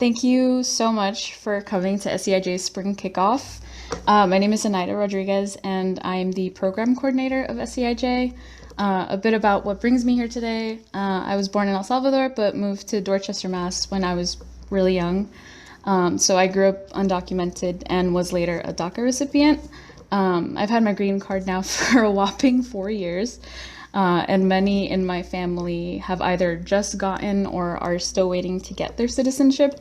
Thank you so much for coming to SCIJ's Spring Kickoff. My name is Zenaida Rodriguez, and I'm the program coordinator of SCIJ. A bit about what brings me here today. I was born in El Salvador, but moved to Dorchester, Mass. when I was really young. So I grew up undocumented and was later a DACA recipient. I've had my green card now for a whopping 4 years. And many in my family have either just gotten or are still waiting to get their citizenship.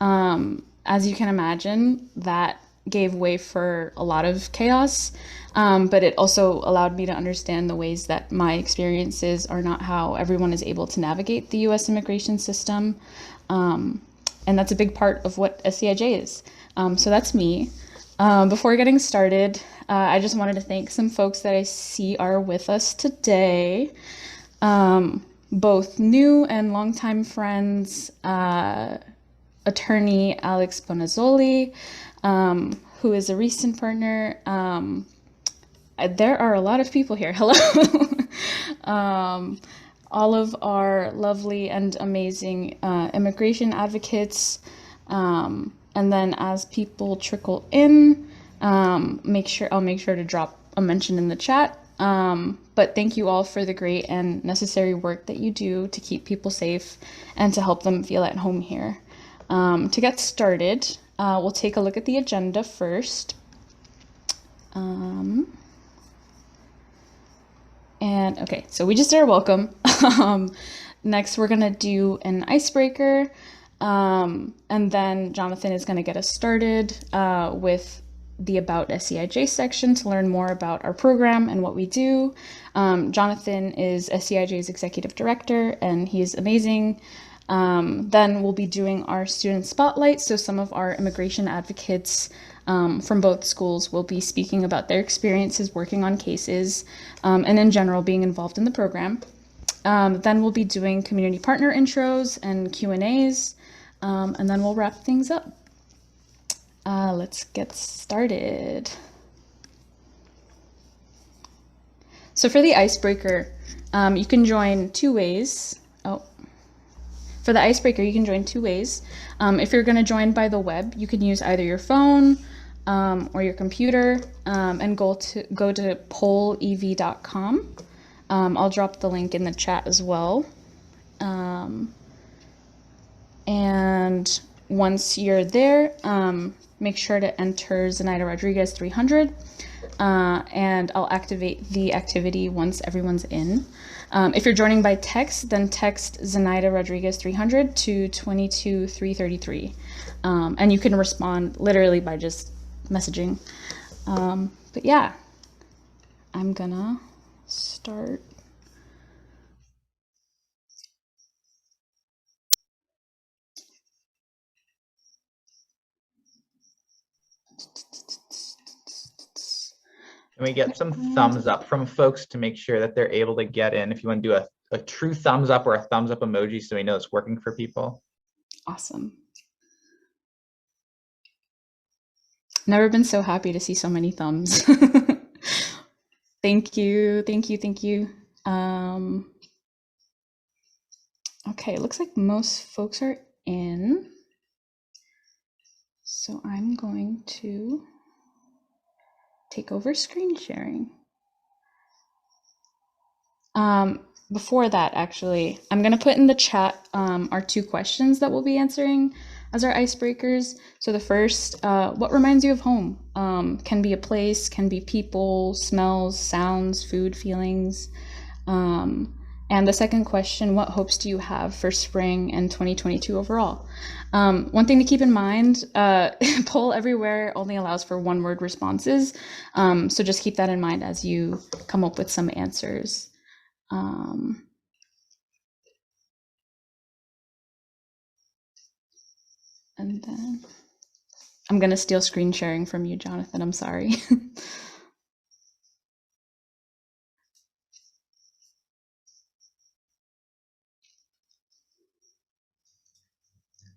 As you can imagine, that gave way for a lot of chaos, but it also allowed me to understand the ways that my experiences are not how everyone is able to navigate the US immigration system. And that's a big part of what SCIJ is. So that's me. Before getting started, I just wanted to thank some folks that I see are with us today. Both new and longtime friends, attorney Alex Bonazzoli, who is a recent partner. There are a lot of people here. Hello. All of our lovely and amazing immigration advocates. And then as people trickle in, I'll make sure to drop a mention in the chat. But thank you all for the great and necessary work that you do to keep people safe and to help them feel at home here. To get started, we'll take a look at the agenda first. And okay, so we just did our welcome. Next, we're gonna do an icebreaker. And then Jonathan is going to get us started with the About SCIJ section to learn more about our program and what we do. Jonathan is SCIJ's executive director, and he is amazing. Then we'll be doing our student spotlight. So some of our immigration advocates from both schools will be speaking about their experiences working on cases and in general being involved in the program. Then we'll be doing community partner intros and Q&As. And then we'll wrap things up. Let's get started. So for the icebreaker, you can join two ways. For the icebreaker, you can join two ways. If you're going to join by the web, you can use either your phone or your computer and go to pollev.com. I'll drop the link in the chat as well. And once you're there, make sure to enter Zenaida Rodriguez 300, and I'll activate the activity once everyone's in. If you're joining by text, then text Zenaida Rodriguez 300 to 22333, and you can respond literally by just messaging. But yeah, I'm gonna start. Can we get some thumbs up from folks to make sure that they're able to get in? If you want to do a true thumbs up or a thumbs up emoji so we know it's working for people. Awesome. Never been so happy to see so many thumbs. Thank you, thank you, thank you. Okay, it looks like most folks are in. So I'm going to take over screen sharing. Before that, actually, I'm going to put in the chat our two questions that we'll be answering as our icebreakers. So the first, what reminds you of home? Can be a place, can be people, smells, sounds, food, feelings. And the second question, what hopes do you have for spring and 2022 overall? One thing to keep in mind, Poll Everywhere only allows for one-word responses. So just keep that in mind as you come up with some answers. And then I'm going to steal screen sharing from you, Jonathan. I'm sorry.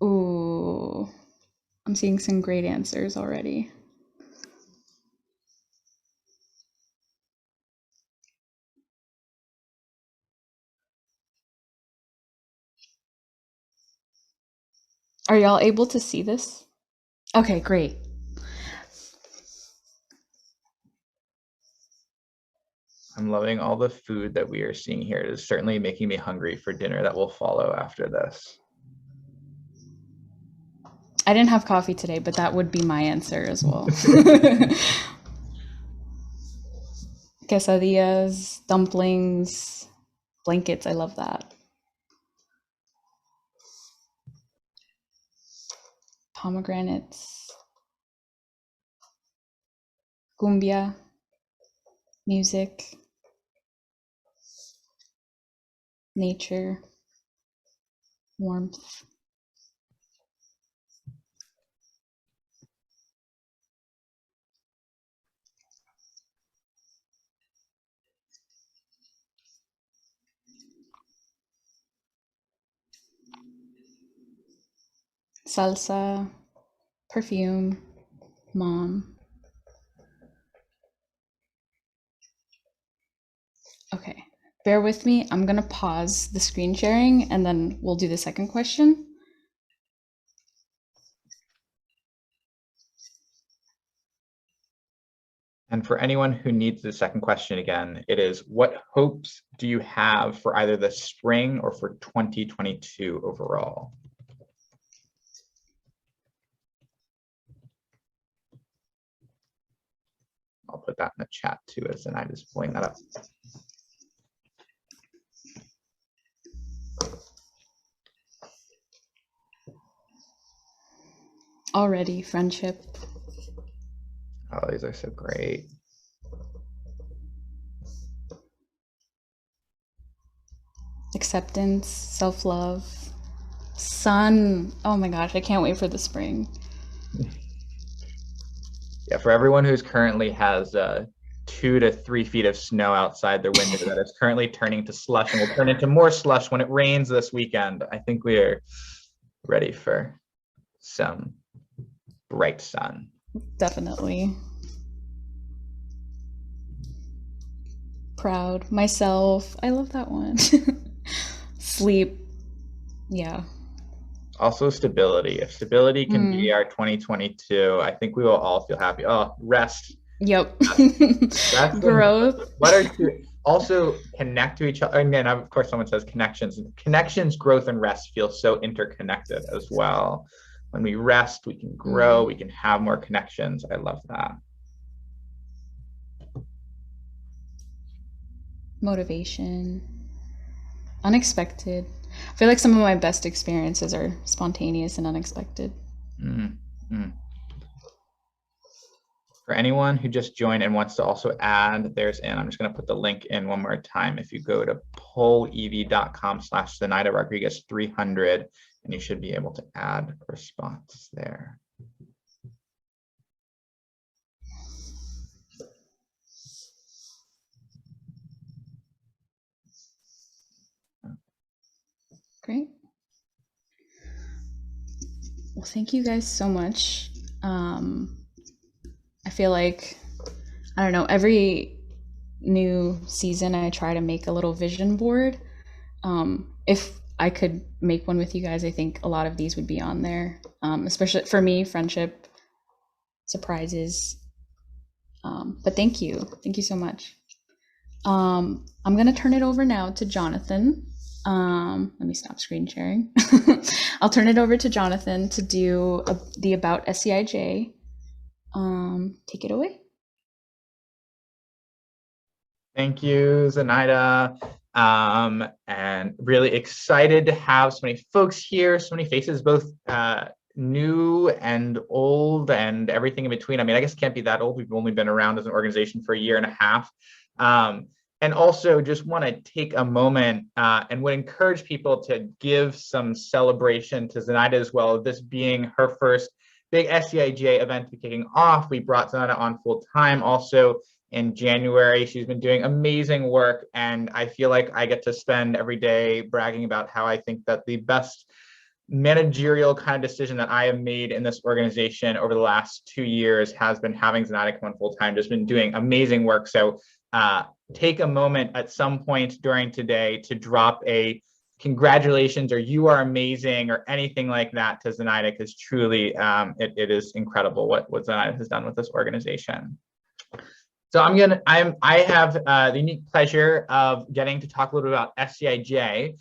Ooh, I'm seeing some great answers already. Are y'all able to see this? Okay, great. I'm loving all the food that we are seeing here. It is certainly making me hungry for dinner that will follow after this. I didn't have coffee today, but that would be my answer as well. Quesadillas, dumplings, blankets. I love that. Pomegranates, cumbia, music, nature, warmth. Salsa, perfume, mom. Okay, bear with me. I'm gonna pause the screen sharing and then we'll do the second question. And for anyone who needs the second question again, it is, what hopes do you have for either the spring or for 2022 overall? I'll put that in the chat too, as Zenaida is pulling that up. Already, friendship. Oh, these are so great. Acceptance, self-love, sun. Oh my gosh, I can't wait for the spring. Yeah, for everyone who's currently has 2 to 3 feet of snow outside their window that is currently turning to slush and will turn into more slush when it rains this weekend, I think we are ready for some bright sun. Definitely. Proud, myself. I love that one. Sleep. Yeah. Also stability. If stability can be our 2022, I think we will all feel happy. Oh, rest. Yep. Rest. Growth. What are two? Also connect to each other. And then of course someone says connections. Connections, growth, and rest feel so interconnected as well. When we rest, we can grow, we can have more connections. I love that. Motivation. Unexpected. I feel like some of my best experiences are spontaneous and unexpected. For anyone who just joined and wants to also add theirs in, I'm just going to put the link in one more time. If you go to pollev.com/Zenaida Rodriguez 300, and you should be able to add a response there. Great. Well, thank you guys so much. I feel like, I don't know, every new season I try to make a little vision board. If I could make one with you guys, I think a lot of these would be on there, especially for me, friendship, surprises. But thank you so much. I'm gonna turn it over now to Jonathan. Let me stop screen sharing. I'll turn it over to Jonathan to do the About SCIJ. Take it away. Thank you, Zenaida. And really excited to have so many folks here, so many faces, both new and old and everything in between. I mean, I guess it can't be that old. We've only been around as an organization for a year and a half. And also just want to take a moment and would encourage people to give some celebration to Zenaida as well. This being her first big SCIJ event to be kicking off. We brought Zenaida on full time also in January. She's been doing amazing work, and I feel like I get to spend every day bragging about how I think that the best managerial kind of decision that I have made in this organization over the last 2 years has been having Zenaida come on full time, just been doing amazing work. So take a moment at some point during today to drop a congratulations, or you are amazing, or anything like that to Zenaida, because truly it is incredible what Zenaida has done with this organization. So I have the unique pleasure of getting to talk a little bit about SCIJ.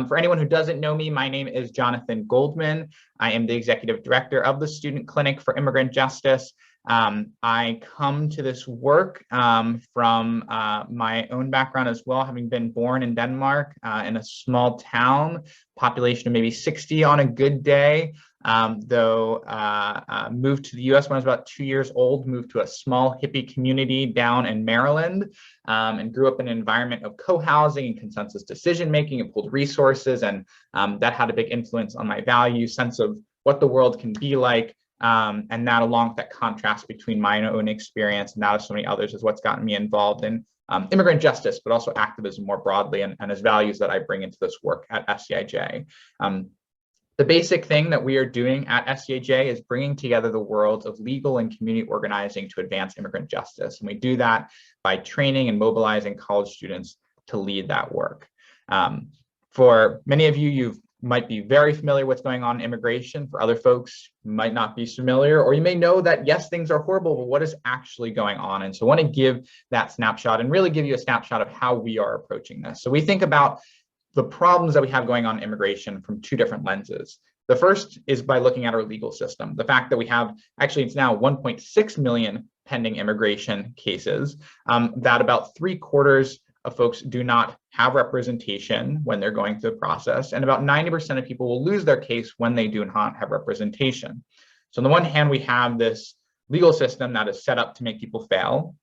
For anyone who doesn't know me, my name is Jonathan Goldman. I am the executive director of the Student Clinic for Immigrant Justice. I come to this work from my own background as well, having been born in Denmark in a small town, population of maybe 60 on a good day. Though moved to the US when I was about 2 years old, moved to a small hippie community down in Maryland, and grew up in an environment of co-housing and consensus decision-making and pooled resources. And that had a big influence on my value, sense of what the world can be like. And that, along with that contrast between my own experience and that of so many others, is what's gotten me involved in immigrant justice, but also activism more broadly, and as values that I bring into this work at SCIJ. The basic thing that we are doing at SCIJ is bringing together the worlds of legal and community organizing to advance immigrant justice. And we do that by training and mobilizing college students to lead that work. For many of you, you might be very familiar with what's going on in immigration. For other folks, you might not be familiar, or you may know that, yes, things are horrible, but what is actually going on? And so I want to give that snapshot and really give you a snapshot of how we are approaching this. So we think about the problems that we have going on in immigration from two different lenses. The first is by looking at our legal system. The fact that we have, actually it's now 1.6 million pending immigration cases, that about 3/4 of folks do not have representation when they're going through the process, and about 90% of people will lose their case when they do not have representation. So on the one hand, we have this legal system that is set up to make people fail.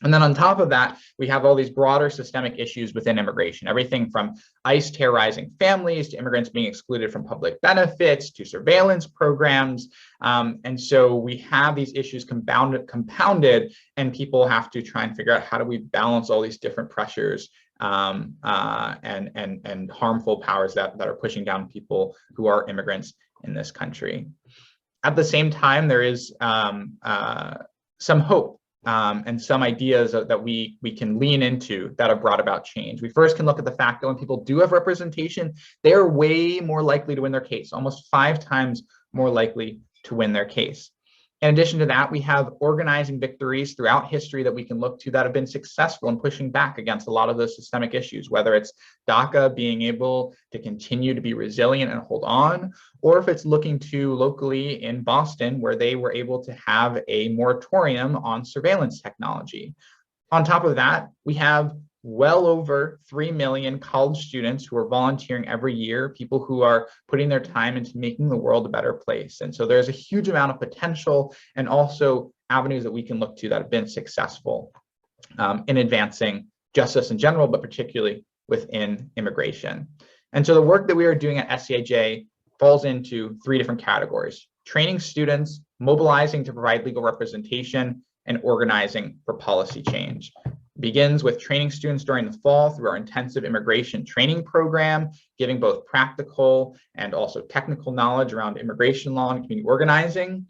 And then on top of that, we have all these broader systemic issues within immigration, everything from ICE terrorizing families to immigrants being excluded from public benefits to surveillance programs. And so we have these issues compounded, and people have to try and figure out, how do we balance all these different pressures and harmful powers that are pushing down people who are immigrants in this country. At the same time, there is some hope. And some ideas that we can lean into that have brought about change. We first can look at the fact that when people do have representation, they are way more likely to win their case, almost 5 times more likely to win their case. In addition to that, we have organizing victories throughout history that we can look to that have been successful in pushing back against a lot of those systemic issues, whether it's DACA being able to continue to be resilient and hold on, or if it's looking to locally in Boston, where they were able to have a moratorium on surveillance technology. On top of that, we have well over 3 million college students who are volunteering every year, people who are putting their time into making the world a better place. And so there's a huge amount of potential and also avenues that we can look to that have been successful in advancing justice in general, but particularly within immigration. And so the work that we are doing at SCIJ falls into 3 different categories: training students, mobilizing to provide legal representation, and organizing for policy change. Begins with training students during the fall through our intensive immigration training program, giving both practical and also technical knowledge around immigration law and community organizing,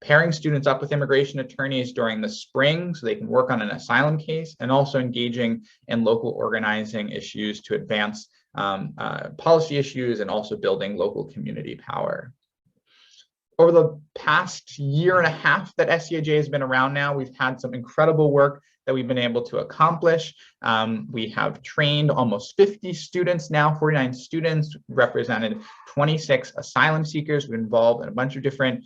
pairing students up with immigration attorneys during the spring so they can work on an asylum case, and also engaging in local organizing issues to advance policy issues and also building local community power. Over the past 1.5 years that SCIJ has been around now, we've had some incredible work that we've been able to accomplish. We have trained almost 50 students now, 49 students, represented 26 asylum seekers. We've been involved in a bunch of different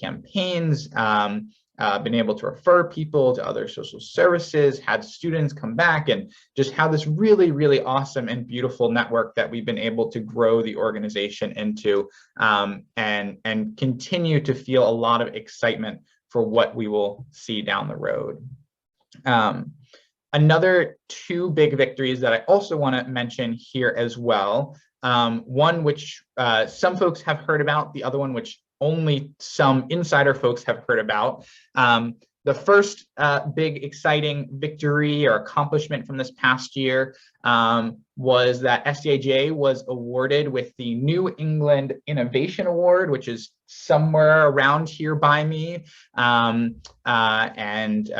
campaigns, been able to refer people to other social services, had students come back, and just have this really, really awesome and beautiful network that we've been able to grow the organization into, and continue to feel a lot of excitement for what we will see down the road. Another 2 big victories that I also want to mention here as well, one which some folks have heard about, the other one which only some insider folks have heard about, the first big exciting victory or accomplishment from this past year was that SCIJ was awarded with the New England Innovation Award, which is somewhere around here by me. Esther and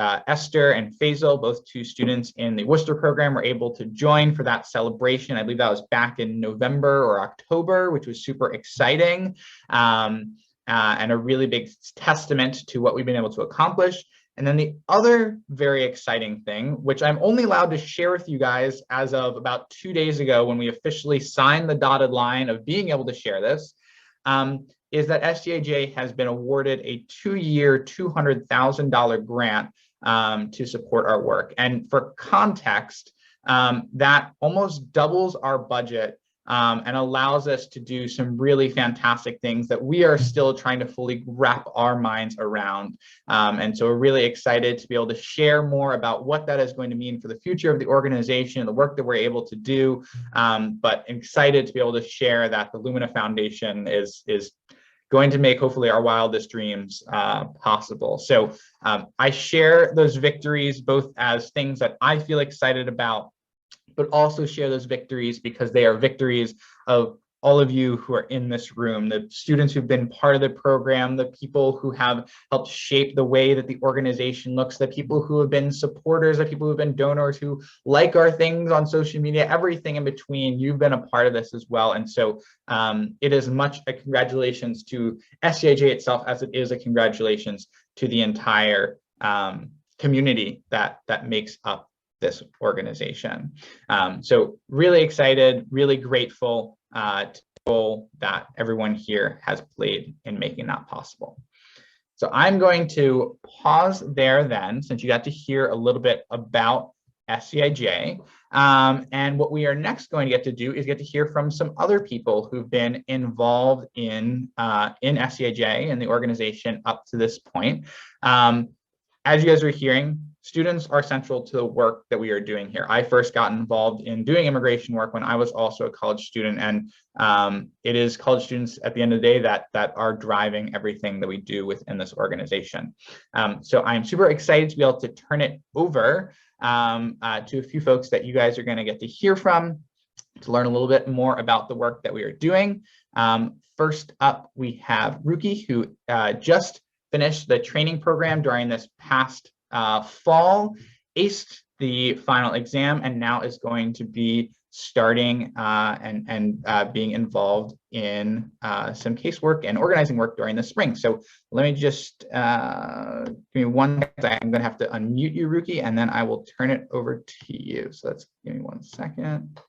Faisal, both two students in the Worcester program, were able to join for that celebration. I believe that was back in November or October, which was super exciting. And a really big testament to what we've been able to accomplish. And then the other very exciting thing, which I'm only allowed to share with you guys as of about 2 days ago when we officially signed the dotted line of being able to share this, is that SCIJ has been awarded a 2-year, $200,000 grant to support our work. And for context, that almost doubles our budget and allows us to do some really fantastic things that we are still trying to fully wrap our minds around. And so we're really excited to be able to share more about what that is going to mean for the future of the organization and the work that we're able to do. But excited to be able to share that the Lumina Foundation is going to make hopefully our wildest dreams possible. So I share those victories both as things that I feel excited about, but also share those victories because they are victories of all of you who are in this room, the students who've been part of the program, the people who have helped shape the way that the organization looks, the people who have been supporters, the people who've been donors, who like our things on social media, everything in between. You've been a part of this as well. And so it is much a congratulations to SCIJ itself as it is a congratulations to the entire community that makes up this organization. So really excited, really grateful to the role that everyone here has played in making that possible. So I'm going to pause there then, since you got to hear a little bit about SCIJ. And what we are next going to get to do is get to hear from some other people who've been involved in SCIJ and the organization up to this point. As you guys are hearing, students are central to the work that we are doing here. I first got involved in doing immigration work when I was also a college student, and it is college students at the end of the day that are driving everything that we do within this organization. So I'm super excited to be able to turn it over to a few folks that you guys are going to get to hear from to learn a little bit more about the work that we are doing. First up, we have Ruki, who just finished the training program during this past fall, aced the final exam, and now is going to be starting and being involved in some casework and organizing work during the spring. So let me just give me one second. I'm going to have to unmute you, Ruki, and then I will turn it over to you. So let's give me 1 second.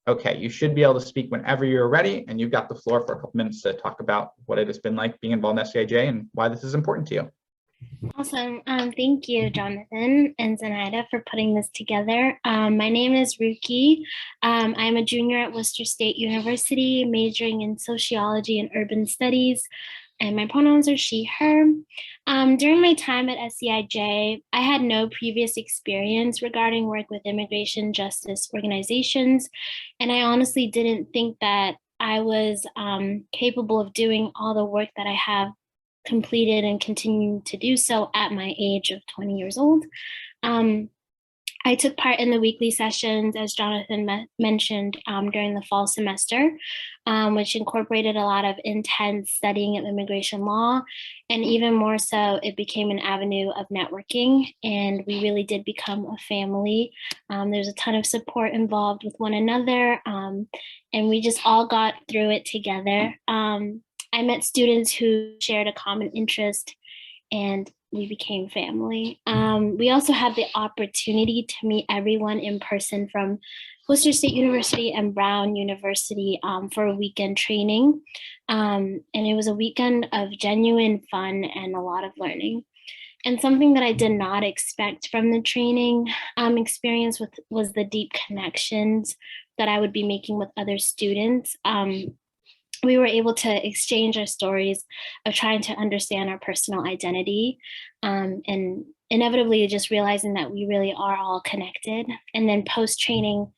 Okay, you should be able to speak whenever you're ready, and you've got the floor for a couple minutes to talk about what it has been like being involved in SCIJ and why this is important to you. Awesome. Thank you, Jonathan and Zenaida, for putting this together. My name is Ruki. I'm a junior at Worcester State University, majoring in sociology and urban studies, and my pronouns are she, her. During my time at SCIJ, I had no previous experience regarding work with immigration justice organizations, and I honestly didn't think that I was capable of doing all the work that I have completed and continue to do so at my age of 20 years old. I took part in the weekly sessions, as Jonathan mentioned, during the fall semester, which incorporated a lot of intense studying of immigration law. And even more so, it became an avenue of networking, and we really did become a family. There's a ton of support involved with one another, and we just all got through it together. I met students who shared a common interest, and we became family. We also had the opportunity to meet everyone in person from Worcester State University and Brown University for a weekend training. And it was a weekend of genuine fun and a lot of learning. And something that I did not expect from the training experience was the deep connections that I would be making with other students. We were able to exchange our stories of trying to understand our personal identity, and inevitably just realizing that we really are all connected. And then post-training,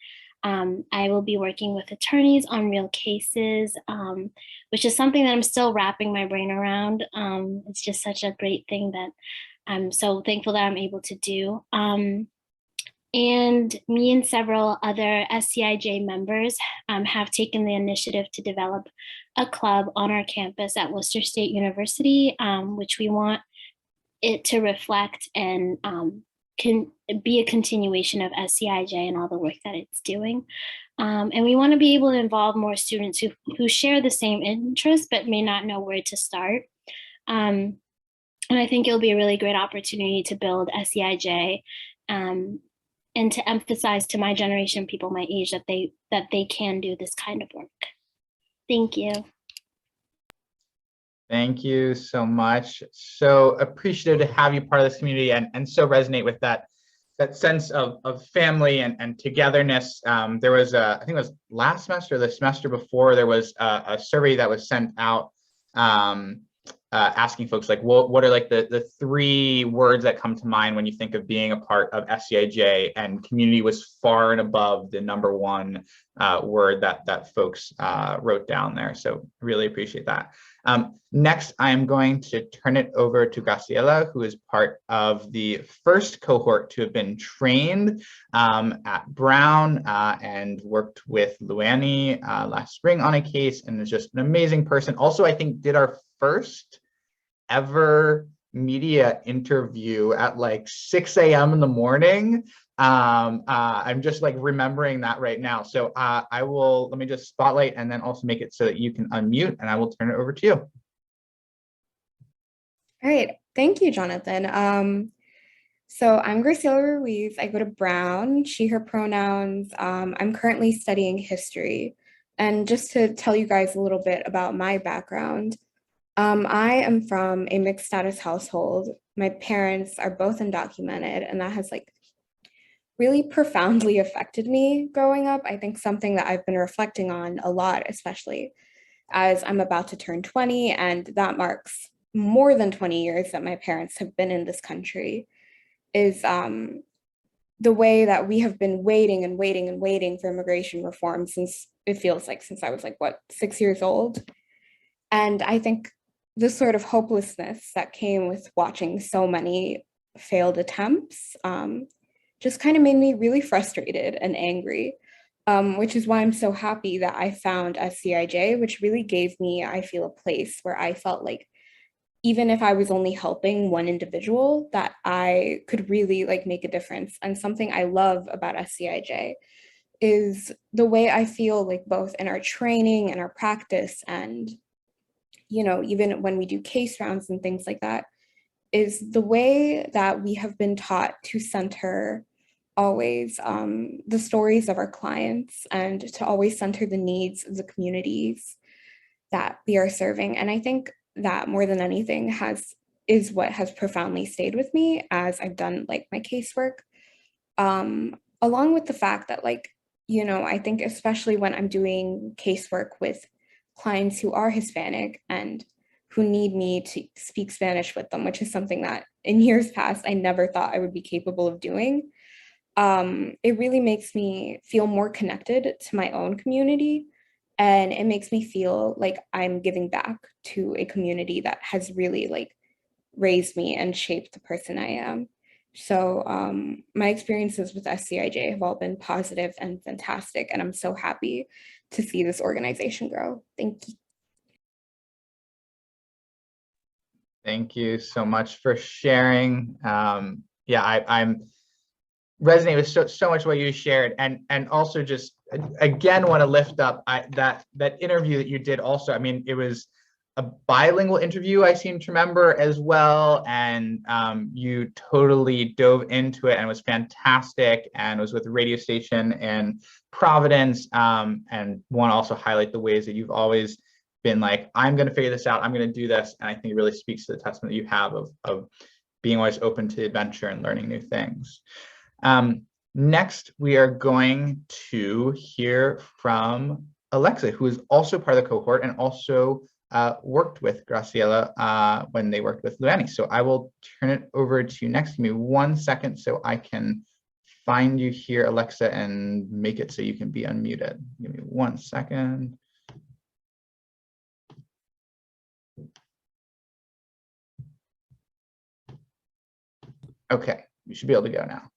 I will be working with attorneys on real cases, which is something that I'm still wrapping my brain around. It's just such a great thing that I'm so thankful that I'm able to do. And me and several other SCIJ members have taken the initiative to develop a club on our campus at Worcester State University, which we want it to reflect and can be a continuation of SCIJ and all the work that it's doing. And we want to be able to involve more students who share the same interests but may not know where to start. And I think it'll be a really great opportunity to build SCIJ and to emphasize to my generation, people my age, that they can do this kind of work. Thank you. Thank you so much. So appreciative to have you part of this community and so resonate with that sense of family and togetherness. There was I think it was last semester or the semester before, there was a survey that was sent out asking folks like, what are like the 3 words that come to mind when you think of being a part of SCIJ, and community was far and above the #1 word that folks wrote down there. So really appreciate that. Next, I'm going to turn it over to Graciela, who is part of the first cohort to have been trained at Brown and worked with Luanny last spring on a case, and is just an amazing person. Also, I think did our first ever media interview at like 6 a.m. in the morning. I'm just like remembering that right now. So let me just spotlight and then also make it so that you can unmute, and I will turn it over to you. All right, thank you, Jonathan. So I'm Graciela Ruiz. I go to Brown, she, her pronouns. I'm currently studying history. And just to tell you guys a little bit about my background, I am from a mixed status household. My parents are both undocumented, and that has like really profoundly affected me growing up. I think something that I've been reflecting on a lot, especially as I'm about to turn 20, and that marks more than 20 years that my parents have been in this country, is the way that we have been waiting and waiting and waiting for immigration reform since it feels like since I was like, what, 6 years old? And I think the sort of hopelessness that came with watching so many failed attempts just kind of made me really frustrated and angry, which is why I'm so happy that I found SCIJ, which really gave me, I feel, a place where I felt like even if I was only helping one individual, that I could really like make a difference. And something I love about SCIJ is the way I feel like both in our training and our practice, and you know, even when we do case rounds and things like that, is the way that we have been taught to center always the stories of our clients and to always center the needs of the communities that we are serving. And I think that more than anything is what has profoundly stayed with me as I've done like my casework, along with the fact that, like, you know, I think especially when I'm doing casework with clients who are Hispanic and who need me to speak Spanish with them, which is something that in years past I never thought I would be capable of doing. It really makes me feel more connected to my own community, and it makes me feel like I'm giving back to a community that has really like raised me and shaped the person I am. So my experiences with SCIJ have all been positive and fantastic, and I'm so happy to see this organization grow. Thank you. Thank you so much for sharing. Yeah, I'm resonate with so much what you shared, and also just again want to lift up that interview that you did also. I mean, it was a bilingual interview, I seem to remember, as well, and you totally dove into it and was fantastic, and was with a radio station in Providence, and want to also highlight the ways that you've always been like, I'm going to figure this out, I'm going to do this. And I think it really speaks to the testament that you have of being always open to adventure and learning new things. Next, we are going to hear from Alexa, who is also part of the cohort and also worked with Graciela when they worked with Luanny. So I will turn it over to you next. Give me 1 second so I can find you here, Alexa, and make it so you can be unmuted. Give me 1 second. Okay, you should be able to go now.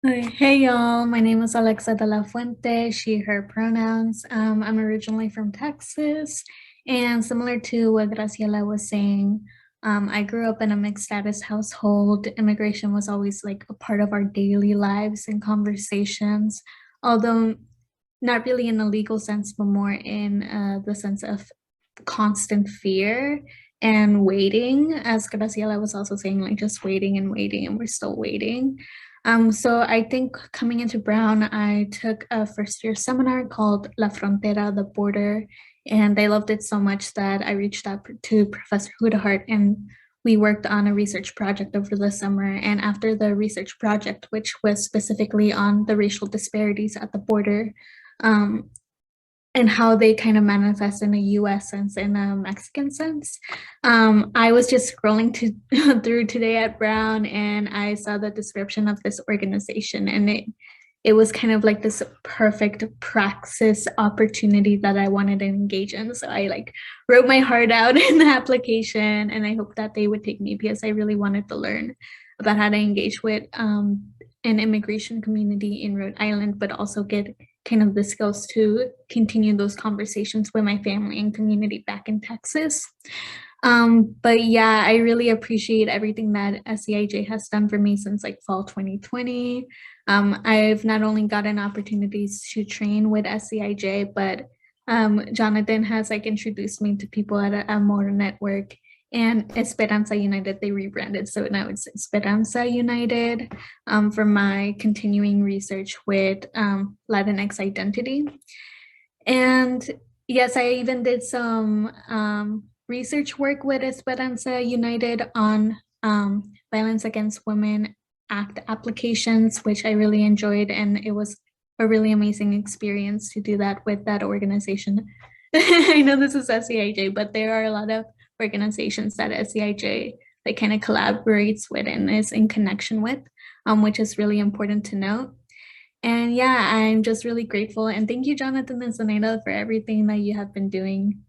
Hey y'all, my name is Alexa de la Fuente, she, her pronouns. I'm originally from Texas, and similar to what Graciela was saying, I grew up in a mixed status household. Immigration was always like a part of our daily lives and conversations, although not really in a legal sense, but more in the sense of constant fear and waiting, as Graciela was also saying, like just waiting and waiting, and we're still waiting. So I think coming into Brown, I took a first-year seminar called La Frontera, the border, and I loved it so much that I reached out to Professor Hudahart, and we worked on a research project over the summer. And after the research project, which was specifically on the racial disparities at the border, and how they kind of manifest in a US sense and a Mexican sense. I was just scrolling through today at Brown, and I saw the description of this organization, and it was kind of like this perfect praxis opportunity that I wanted to engage in. So I like wrote my heart out in the application, and I hope that they would take me because I really wanted to learn about how to engage with an immigration community in Rhode Island, but also get kind of the skills to continue those conversations with my family and community back in Texas. But yeah, I really appreciate everything that SCIJ has done for me since like fall 2020. I've not only gotten opportunities to train with SCIJ, but Jonathan has like introduced me to people at a Amor Network and Esperanza United. They rebranded, so now it's Esperanza United, for my continuing research with Latinx identity. And yes, I even did some research work with Esperanza United on Violence Against Women Act applications, which I really enjoyed, and it was a really amazing experience to do that with that organization. I know this is SCIJ, but there are a lot of organizations that SCIJ like kind of collaborates with and is in connection with, which is really important to note. And yeah, I'm just really grateful, and thank you, Jonathan and Zenaida, for everything that you have been doing.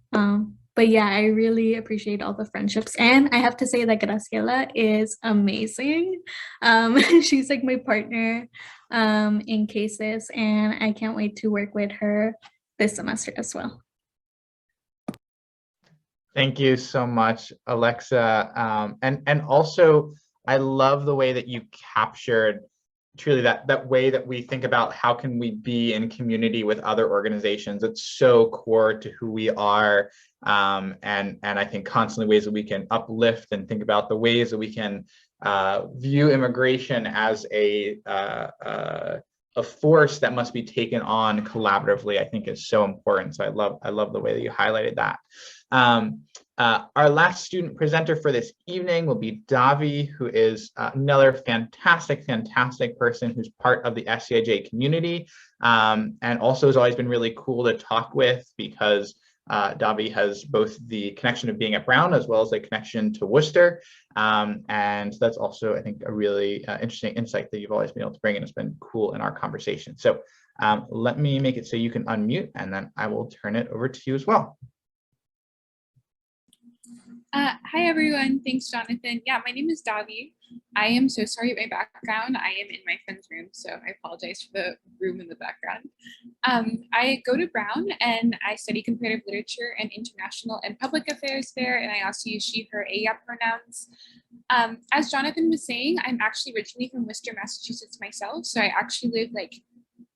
But yeah, I really appreciate all the friendships, and I have to say that Graciela is amazing. She's like my partner in cases, and I can't wait to work with her this semester as well. Thank you so much, Alexa. And also, I love the way that you captured truly that way that we think about how can we be in community with other organizations. It's so core to who we are. And I think constantly ways that we can uplift and think about the ways that we can view immigration as a force that must be taken on collaboratively, I think is so important. So I love the way that you highlighted that. Our last student presenter for this evening will be Davi, who is another fantastic person who's part of the SCIJ community, and also has always been really cool to talk with because Davi has both the connection of being at Brown as well as a connection to Worcester. And that's also, I think, a really interesting insight that you've always been able to bring, and it's been cool in our conversation. So let me make it so you can unmute, and then I will turn it over to you as well. Hi, everyone. Thanks, Jonathan. Yeah, my name is Davi. I am so sorry about my background. I am in my friend's room, so I apologize for the room in the background. I go to Brown and I study comparative literature and international and public affairs there, and I also use she, her, ella pronouns. As Jonathan was saying, I'm actually originally from Worcester, Massachusetts myself, so I actually live like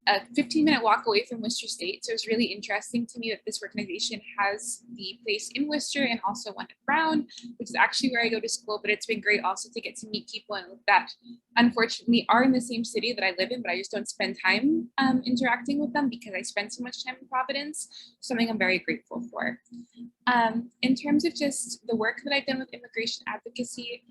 a 15-minute walk away from Worcester State. So it's really interesting to me that this organization has the place in Worcester and also one at Brown, which is actually where I go to school. But it's been great also to get to meet people that unfortunately are in the same city that I live in, but I just don't spend time interacting with them because I spend so much time in Providence, something I'm very grateful for. In terms of just the work that I've done with immigration advocacy,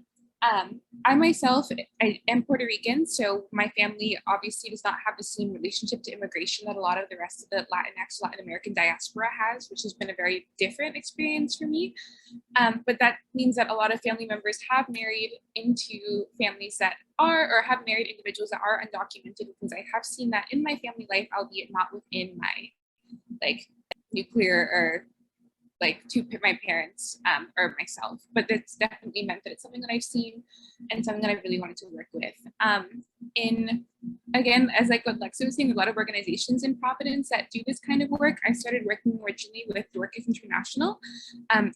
I myself, I am Puerto Rican, so my family obviously does not have the same relationship to immigration that a lot of the rest of the Latin American diaspora has, which has been a very different experience for me. But that means that a lot of family members have married into families that are, or have married individuals that are undocumented, because I have seen that in my family life, albeit not within my like nuclear or like to my parents or myself, but that's definitely meant that it's something that I've seen and something that I really wanted to work with. Again, as like what Lexa was saying, a lot of organizations in Providence that do this kind of work. I started working originally with Dorcas International.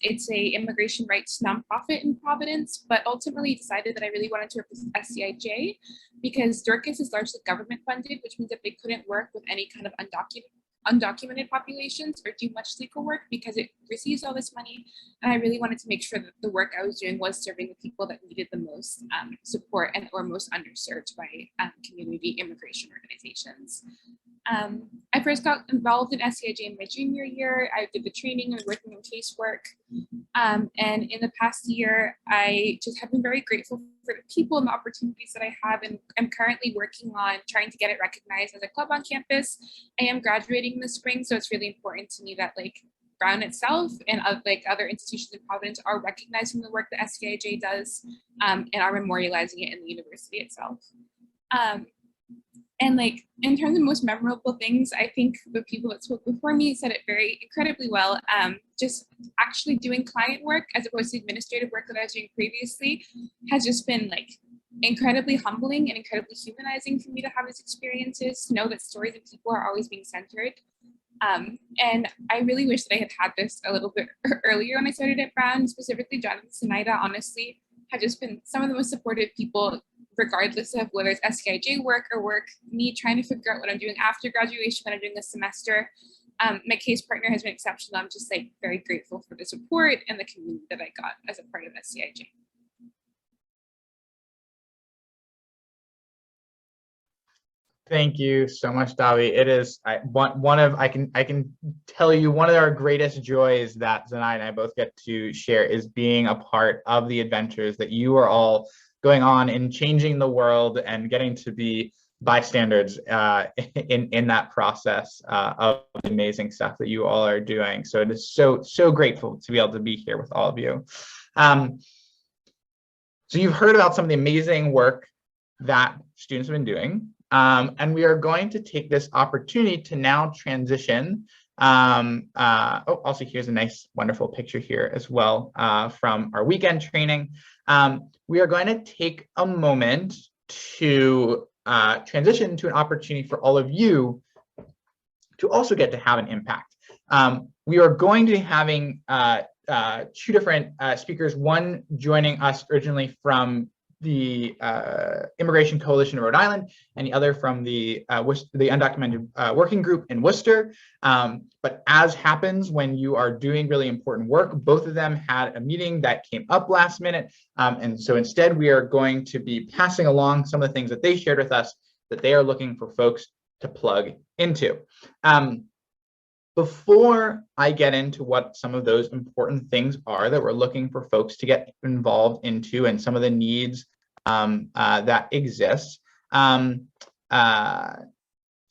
It's a immigration rights nonprofit in Providence, but ultimately decided that I really wanted to work with SCIJ because Dorcas is largely government funded, which means that they couldn't work with any kind of undocumented populations or do much legal work because it receives all this money. And I really wanted to make sure that the work I was doing was serving the people that needed the most support and or most underserved by community immigration organizations. I first got involved in SCIJ in my junior year. I did the training and working on casework. And in the past year, I just have been very grateful for the people and the opportunities that I have. And I'm currently working on trying to get it recognized as a club on campus. I am graduating this spring, so it's really important to me that like Brown itself and like other institutions in Providence are recognizing the work that SCIJ does and are memorializing it in the university itself. And like in terms of most memorable things, I think the people that spoke before me said it very incredibly well. Just actually doing client work as opposed to administrative work that I was doing previously has just been like incredibly humbling and incredibly humanizing for me to have these experiences, to know that stories of people are always being centered. And I really wish that I had this a little bit earlier when I started at Brown, specifically Jonathan and Zenaida, honestly, have just been some of the most supportive people, regardless of whether it's SCIJ work or work, me trying to figure out what I'm doing after graduation, what I'm doing this semester. My case partner has been exceptional. I'm just like very grateful for the support and the community that I got as a part of SCIJ. Thank you so much, Davi. It is I can tell you one of our greatest joys that Zenaida and I both get to share is being a part of the adventures that you are all going on in changing the world and getting to be bystanders in that process of the amazing stuff that you all are doing. So it is so grateful to be able to be here with all of you. So you've heard about some of the amazing work that students have been doing. And we are going to take this opportunity to now transition. Also, here's a nice, wonderful picture here as well from our weekend training. We are going to take a moment to transition to an opportunity for all of you to also get to have an impact. We are going to be having two different speakers, one joining us originally from the Immigration Coalition of Rhode Island, and the other from the Undocumented Working Group in Worcester. But as happens when you are doing really important work, both of them had a meeting that came up last minute. And so instead, we are going to be passing along some of the things that they shared with us that they are looking for folks to plug into. Before I get into what some of those important things are that we're looking for folks to get involved into and some of the needs that exist, sorry,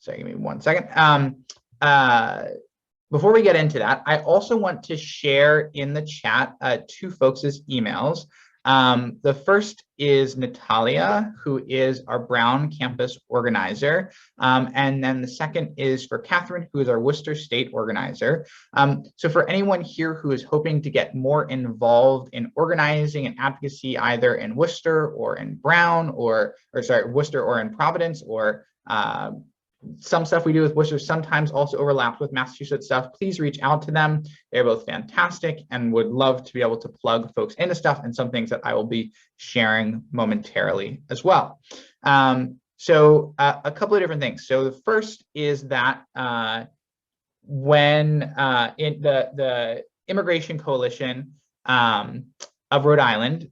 give me 1 second. Before we get into that, I also want to share in the chat two folks' emails. The first is Natalia, who is our Brown campus organizer. And then the second is for Catherine, who is our Worcester State organizer. So for anyone here who is hoping to get more involved in organizing and advocacy, either in Worcester or in Brown, or sorry, Worcester or in Providence, or some stuff we do with Worcester sometimes also overlaps with Massachusetts stuff, please reach out to them. They're both fantastic and would love to be able to plug folks into stuff and some things that I will be sharing momentarily as well. So a couple of different things. So the first is that when in the Immigration Coalition of Rhode Island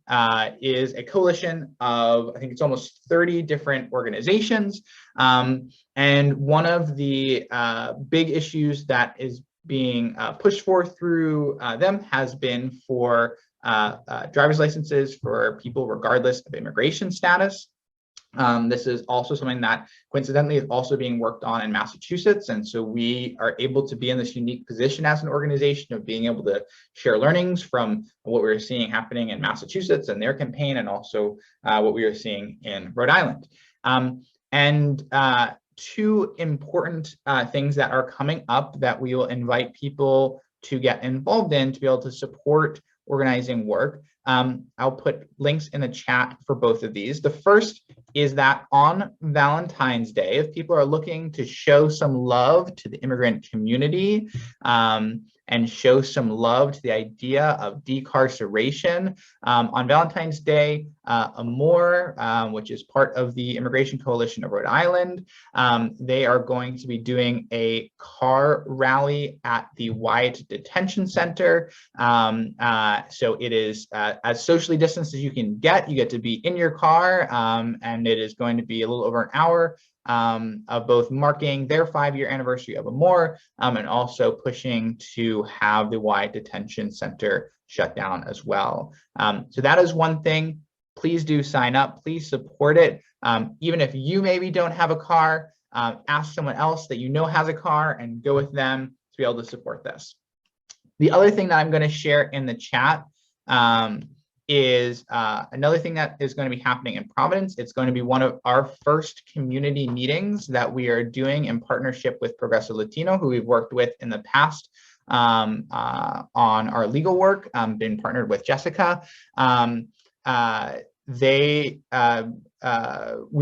is a coalition of, I think it's almost 30 different organizations. And one of the big issues that is being pushed for through them has been for driver's licenses for people regardless of immigration status. This is also something that coincidentally is also being worked on in Massachusetts. And so we are able to be in this unique position as an organization of being able to share learnings from what we're seeing happening in Massachusetts and their campaign, and also what we are seeing in Rhode Island. Two important things that are coming up that we will invite people to get involved in to be able to support organizing work. I'll put links in the chat for both of these. The first is that on Valentine's Day, if people are looking to show some love to the immigrant community and show some love to the idea of decarceration, on Valentine's Day, Amore, which is part of the Immigration Coalition of Rhode Island, they are going to be doing a car rally at the Wyatt Detention Center. So it is as socially distanced as you can get. You get to be in your car, and it is going to be a little over an hour of both marking their 5-year anniversary of Amore and also pushing to have the Wyatt Detention Center shut down as well. So that is one thing. Please do sign up. Please support it. Even if you maybe don't have a car, ask someone else that you know has a car and go with them to be able to support this. The other thing that I'm going to share in the chat is another thing that is going to be happening in Providence. It's going to be one of our first community meetings that we are doing in partnership with Progressive Latino, who we've worked with in the past on our legal work, been partnered with Jessica. We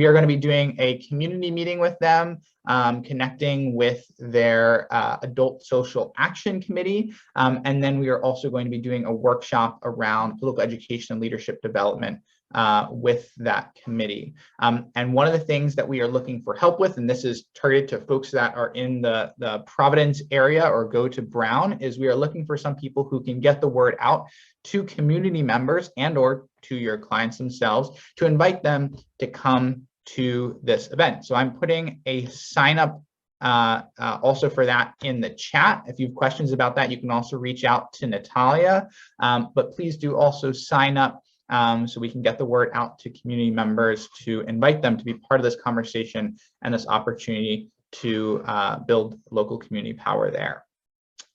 are going to be doing a community meeting with them, connecting with their Adult Social Action Committee. And then we are also going to be doing a workshop around political education and leadership development with that committee. And one of the things that we are looking for help with, and this is targeted to folks that are in the Providence area or go to Brown, is we are looking for some people who can get the word out to community members and or to your clients themselves to invite them to come to this event. So I'm putting a sign up also for that in the chat. If you have questions about that, you can also reach out to Natalia, but please do also sign up so we can get the word out to community members to invite them to be part of this conversation and this opportunity to build local community power there.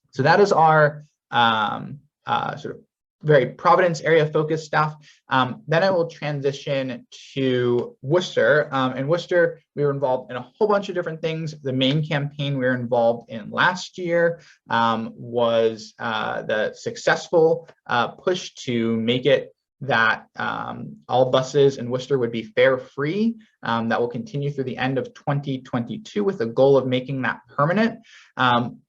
So that is our sort of very Providence area focused stuff. Then I will transition to Worcester. In Worcester, we were involved in a whole bunch of different things. The main campaign we were involved in last year was the successful push to make it that all buses in Worcester would be fare free. That will continue through the end of 2022 with the goal of making that permanent.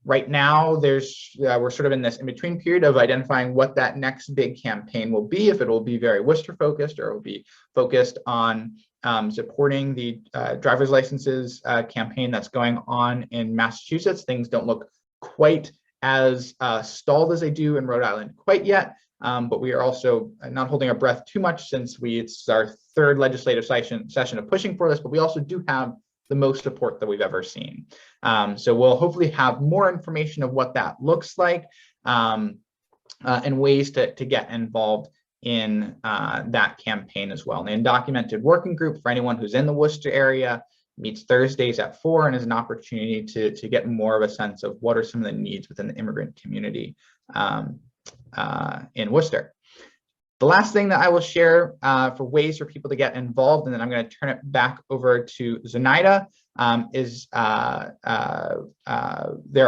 Right now, we're sort of in this in-between period of identifying what that next big campaign will be, if it will be very Worcester focused or it will be focused on supporting the driver's licenses campaign that's going on in Massachusetts. Things don't look quite as stalled as they do in Rhode Island quite yet. But we are also not holding our breath too much since it's our third legislative session of pushing for this, but we also do have the most support that we've ever seen. So we'll hopefully have more information of what that looks like and ways to get involved in that campaign as well. And the Undocumented Working Group, for anyone who's in the Worcester area, meets Thursdays at 4 and is an opportunity to get more of a sense of what are some of the needs within the immigrant community in Worcester. The last thing that I will share for ways for people to get involved, and then I'm going to turn it back over to Zenaida, is there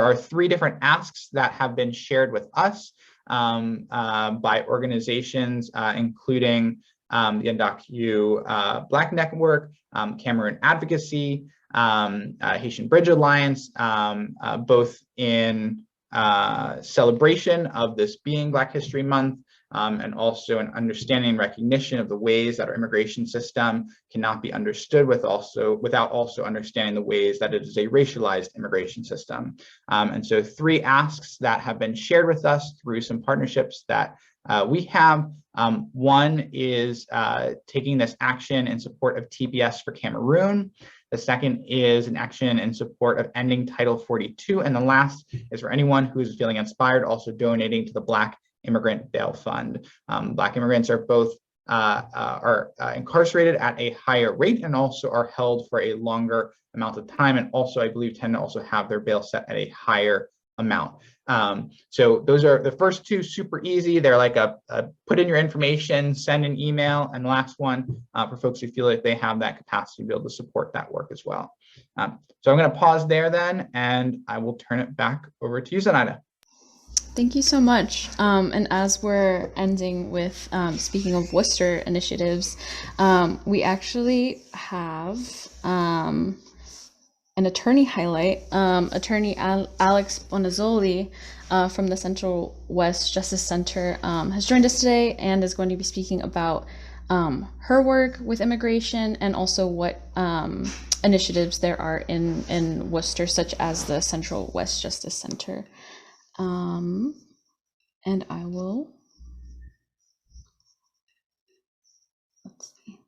are 3 different asks that have been shared with us by organizations, including the Undocu Black Network, Cameroon Advocacy, Haitian Bridge Alliance, both in celebration of this being Black History Month, and also an understanding and recognition of the ways that our immigration system cannot be understood without also understanding the ways that it is a racialized immigration system. And so 3 asks that have been shared with us through some partnerships that we have. One is taking this action in support of TPS for Cameroon. The second is an action in support of ending Title 42. And the last is for anyone who is feeling inspired, also donating to the Black Immigrant Bail Fund. Black immigrants are both incarcerated at a higher rate and also are held for a longer amount of time, and also I believe tend to also have their bail set at a higher amount. So those are the first two, super easy. They're like a put in your information, send an email, and the last one for folks who feel like they have that capacity to be able to support that work as well. So I'm going to pause there then, and I will turn it back over to you, Zenaida. Thank you so much. And as we're ending with speaking of Worcester initiatives, we actually have an attorney highlight. Attorney Alex Bonazzoli from the Central West Justice Center has joined us today and is going to be speaking about her work with immigration and also what initiatives there are in Worcester, such as the Central West Justice Center. And I will, let's see.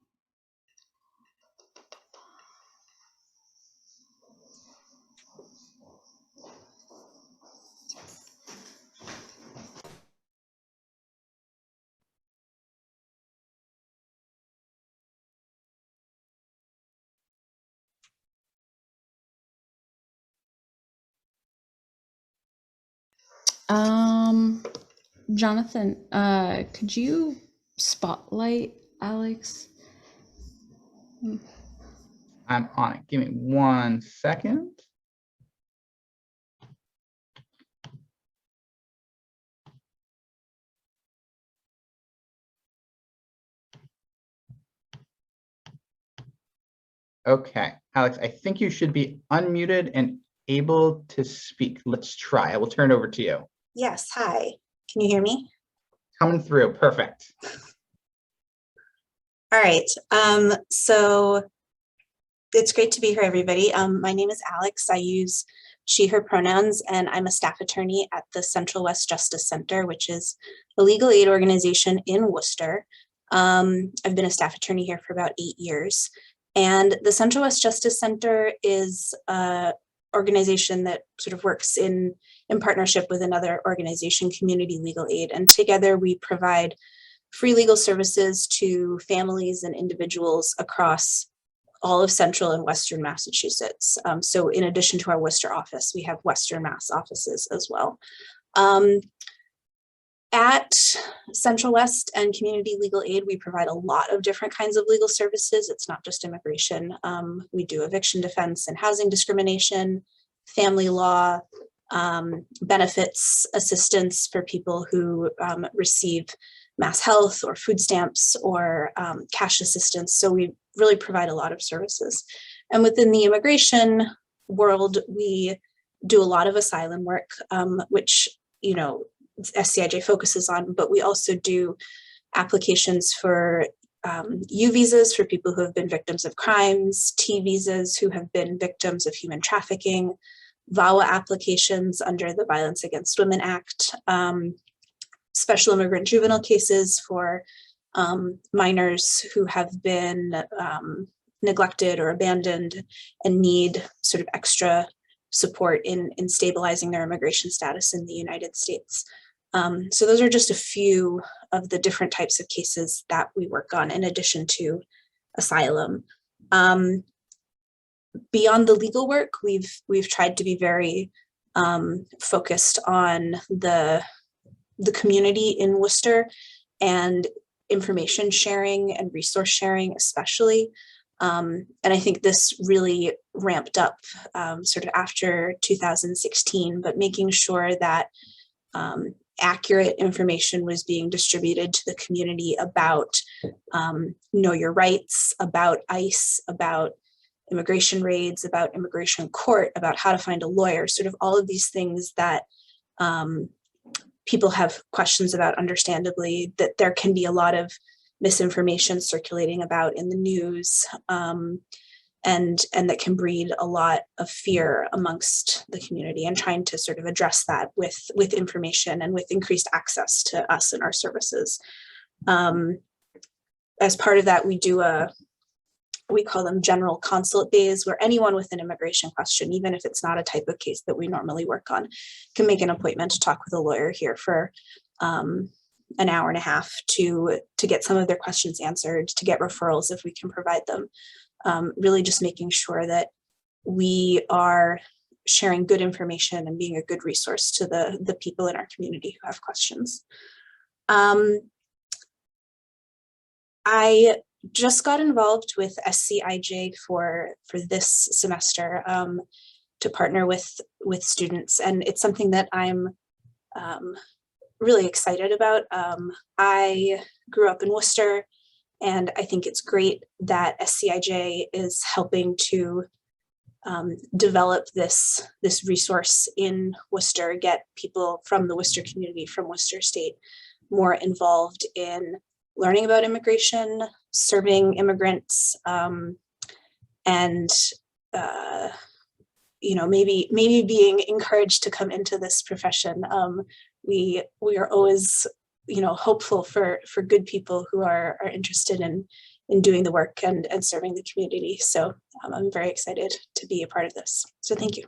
Jonathan, could you spotlight Alex? I'm on it. Give me 1 second. Okay, Alex, I think you should be unmuted and able to speak. Let's try. I will turn it over to you. Yes, hi. Can you hear me? Coming through, perfect. All right, so it's great to be here, everybody. My name is Alex. I use she, her pronouns, and I'm a staff attorney at the Central West Justice Center, which is a legal aid organization in Worcester. I've been a staff attorney here for about 8 years. And the Central West Justice Center is an organization that sort of works in partnership with another organization, Community Legal Aid. And together we provide free legal services to families and individuals across all of Central and Western Massachusetts. So in addition to our Worcester office, we have Western Mass offices as well. At Central West and Community Legal Aid, we provide a lot of different kinds of legal services. It's not just immigration. We do eviction defense and housing discrimination, family law, benefits assistance for people who receive mass health or food stamps or cash assistance. So we really provide a lot of services. And within the immigration world, we do a lot of asylum work, which, you know, SCIJ focuses on, but we also do applications for U visas for people who have been victims of crimes, T visas who have been victims of human trafficking, VAWA applications under the Violence Against Women Act, special immigrant juvenile cases for minors who have been neglected or abandoned and need sort of extra support in stabilizing their immigration status in the United States. So those are just a few of the different types of cases that we work on in addition to asylum. Beyond the legal work, we've tried to be very focused on the community in Worcester and information sharing and resource sharing especially. And I think this really ramped up sort of after 2016, but making sure that accurate information was being distributed to the community about know your rights, about ICE, about immigration raids, about immigration court, about how to find a lawyer, sort of all of these things that people have questions about, understandably, that there can be a lot of misinformation circulating about in the news, and that can breed a lot of fear amongst the community, and trying to sort of address that with information and with increased access to us and our services. As part of that, we do we call them general consulate days, where anyone with an immigration question, even if it's not a type of case that we normally work on, can make an appointment to talk with a lawyer here for an hour and a half to get some of their questions answered, to get referrals if we can provide them. Really just making sure that we are sharing good information and being a good resource to the people in our community who have questions. I just got involved with SCIJ for this semester to partner with students, and it's something that I'm really excited about. I grew up in Worcester, and I think it's great that SCIJ is helping to develop this resource in Worcester, get people from the Worcester community, from Worcester State, more involved in learning about immigration, serving immigrants, and maybe being encouraged to come into this profession. We are always hopeful for good people who are interested in doing the work and serving the community. So I'm very excited to be a part of this. So thank you.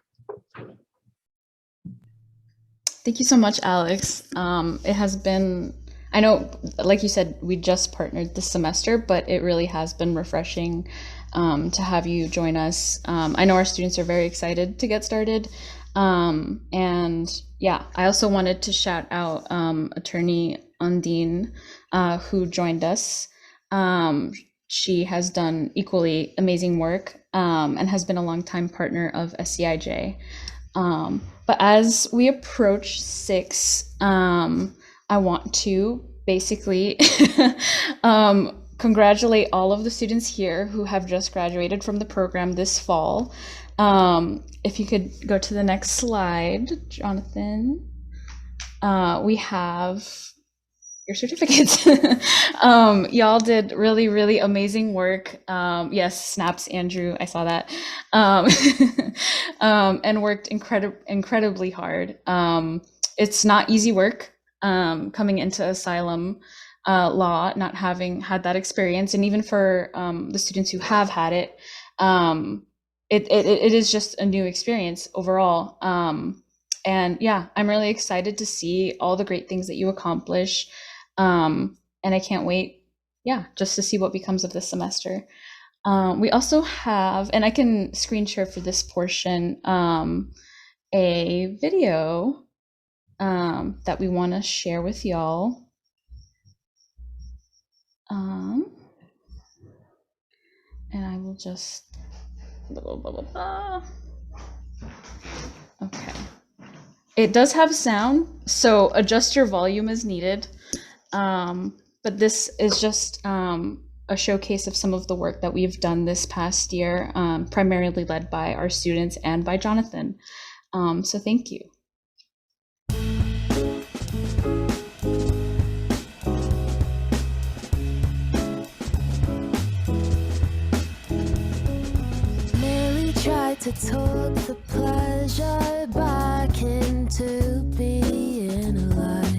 Thank you so much, Alex. It has been, I know, like you said, we just partnered this semester, but it really has been refreshing to have you join us. I know our students are very excited to get started. And yeah, I also wanted to shout out attorney Undine, who joined us. She has done equally amazing work and has been a longtime partner of SCIJ. But as we approach 6, I want to basically congratulate all of the students here who have just graduated from the program this fall. If you could go to the next slide, Jonathan. We have your certificates. Y'all did really, really amazing work. Yes, snaps, Andrew, I saw that. And worked incredibly hard. It's not easy work coming into asylum law, not having had that experience. And even for the students who have had it, it is just a new experience overall. And yeah, I'm really excited to see all the great things that you accomplish. And I can't wait, just to see what becomes of this semester. We also have, and I can screen share for this portion, a video that we want to share with y'all. And I will just, okay. It does have sound, so adjust your volume as needed. But this is just a showcase of some of the work that we've done this past year, primarily led by our students and by Jonathan. So thank you. Merely tried to talk the pleasure back into being alive.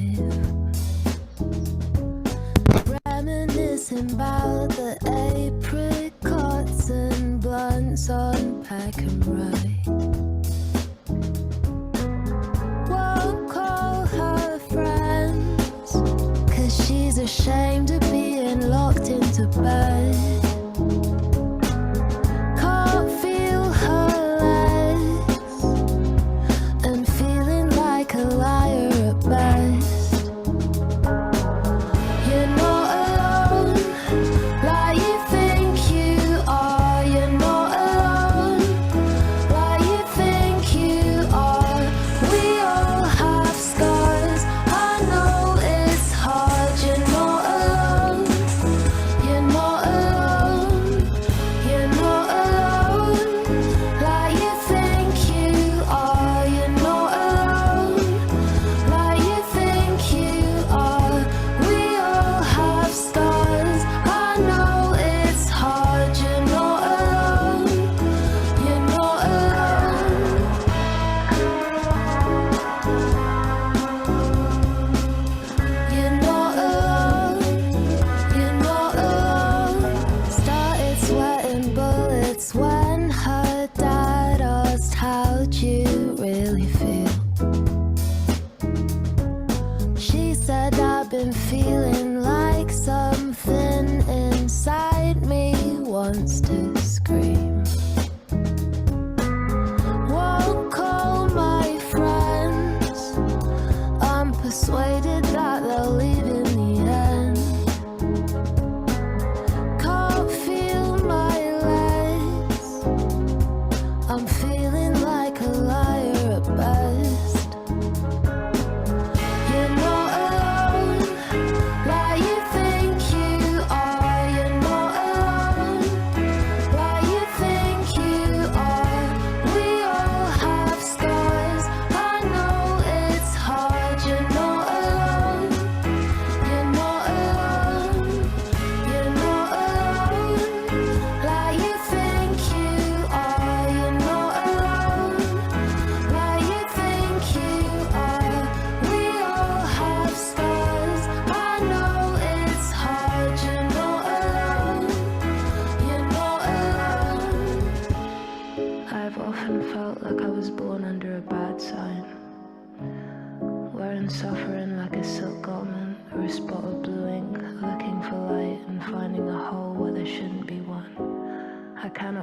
Reminiscing about the apricots and blunts on Pack and Ride. Won't call her friends, 'cause she's ashamed of being locked into bed. Can't feel her legs and feeling like a liar at best. You're not alone, like you think you are. You're not alone, like you think you are. We all have scars, I know it's hard. You're not alone, you're not alone.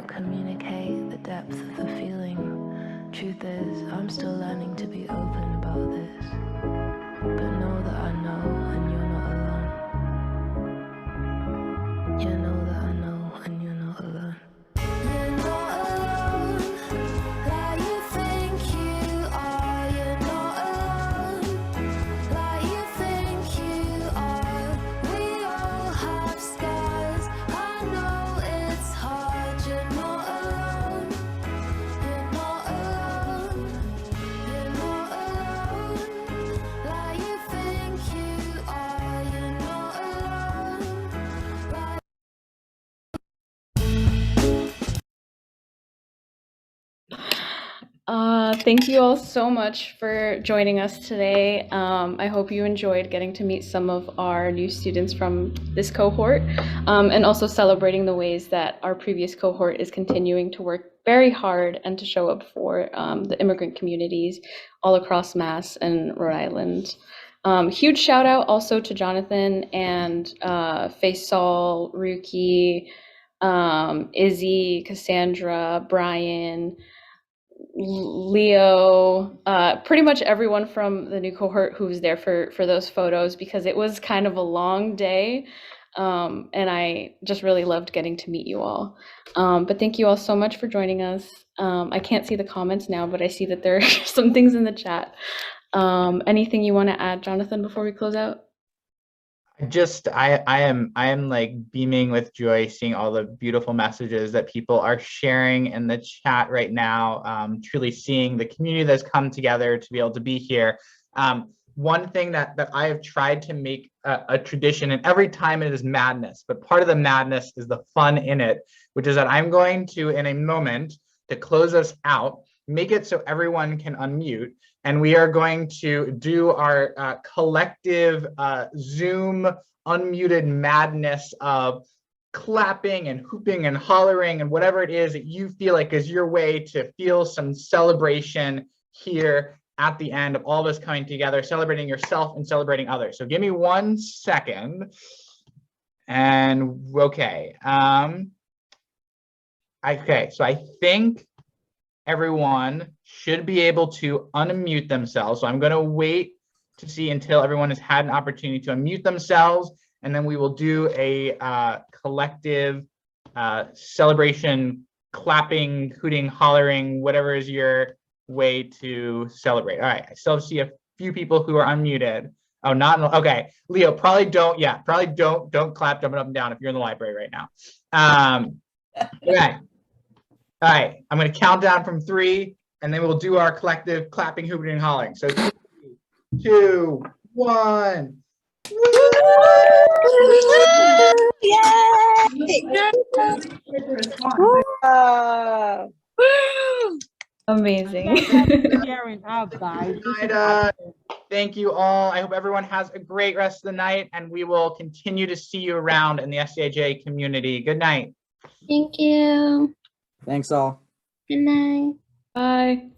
cannot communicate the depth of the feeling. Truth is, I'm still learning to be open about this. But know that I know, and you're not alone. You know that I know, and you're not alone. You're not alone, like you think you are. You're not alone, like you think you are. We all have scars. I know it's hard. You're not alone. You're not alone. You're not alone, like you think you are. You're not alone. Like Thank you all so much for joining us today. I hope you enjoyed getting to meet some of our new students from this cohort, and also celebrating the ways that our previous cohort is continuing to work very hard and to show up for the immigrant communities all across Mass and Rhode Island. Huge shout out also to Jonathan and Faisal, Ruki, Izzy, Cassandra, Brian, Leo, pretty much everyone from the new cohort who was there for those photos, because it was kind of a long day, and I just really loved getting to meet you all. But thank you all so much for joining us. I can't see the comments now, but I see that there are some things in the chat. Anything you want to add, Jonathan, before we close out? I am like beaming with joy seeing all the beautiful messages that people are sharing in the chat right now. Truly seeing the community that's come together to be able to be here. One thing that I have tried to make a tradition, and every time it is madness, but part of the madness is the fun in it, which is that I'm going to, in a moment, to close us out, make it so everyone can unmute. And we are going to do our collective Zoom unmuted madness of clapping and hooping and hollering and whatever it is that you feel like is your way to feel some celebration here at the end of all of us coming together, celebrating yourself and celebrating others. So give me 1 second. And okay. Okay, so I think everyone should be able to unmute themselves. So I'm going to wait to see until everyone has had an opportunity to unmute themselves, and then we will do a collective celebration, clapping, hooting, hollering, whatever is your way to celebrate. All right, I still see a few people who are unmuted. Oh, not okay. Leo, probably don't. Yeah, probably don't clap, jumping up and down if you're in the library right now. Okay. All right, I'm going to count down from 3, and then we'll do our collective clapping, hooping, and hollering. So 3, 2, 1. Amazing. Thank you all. I hope everyone has a great rest of the night, and we will continue to see you around in the SCIJ community. Good night. Thank you. Thanks all. Good night. Bye.